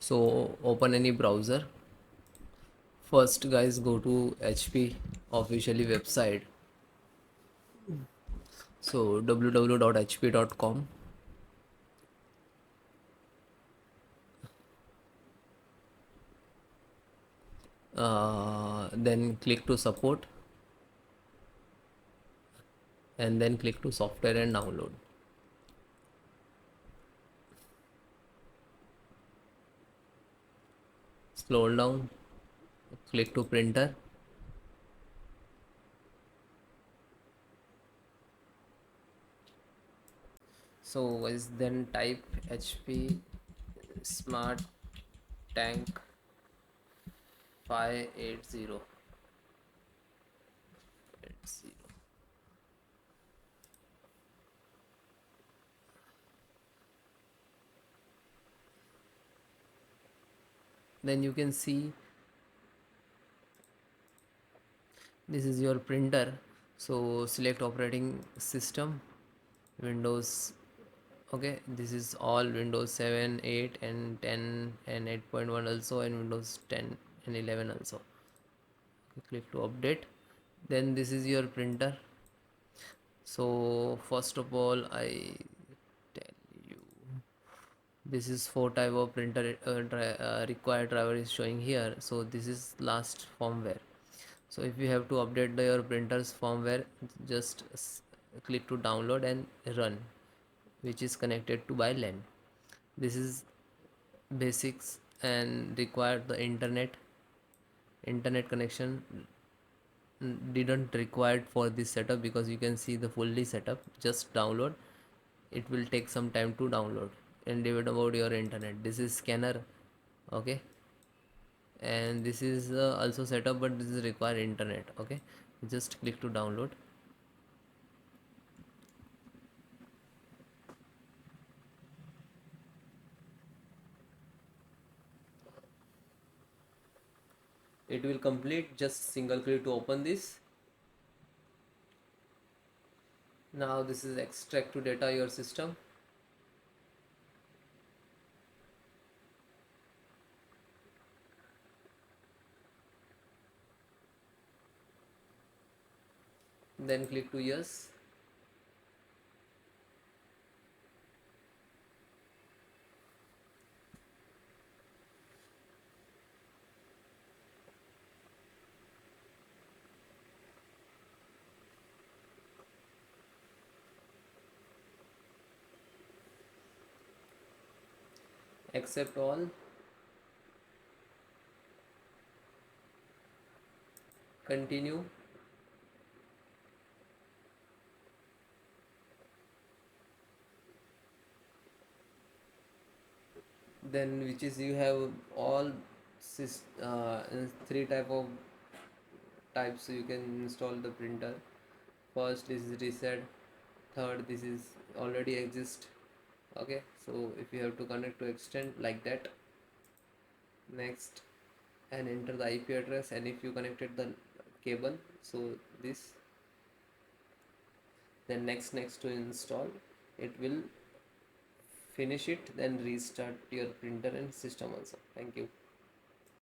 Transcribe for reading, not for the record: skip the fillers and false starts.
So open any browser. First guys, go to HP officially website. So www.hp.com. Then click to support, and then click to software and download. Scroll down, click to printer. So guys, then type HP smart tank 580. Then you can see this is your printer. So select operating system, Windows. Okay, this is all Windows 7, 8 and 10 and 8.1 also, and Windows 10 and 11 also. Click to update. Then this is your printer. So first of all, I tell you, this is 4 type of printer required driver is showing here. So this is last firmware. So if you have to update your printer's firmware, just click to download and run, which is connected to by LAN. This is basics and require the internet connection didn't required for this setup, because you can see the fully setup. Just download, it will take some time to download. And about your internet, this is scanner. Okay, and this is also setup, but this is require internet. Okay, just click to download. It will complete. Just single click to open this. Now this is extract to data your system. Then click to yes. Accept all. Continue. Then which is you have all three types, so you can install the printer. First, this is reset. Third, this is already exist. Okay, so if you have to connect to extend like that, next, and enter the IP address, and if you connected the cable, so this, then next to install, it will finish it, then restart your printer and system also. Thank you.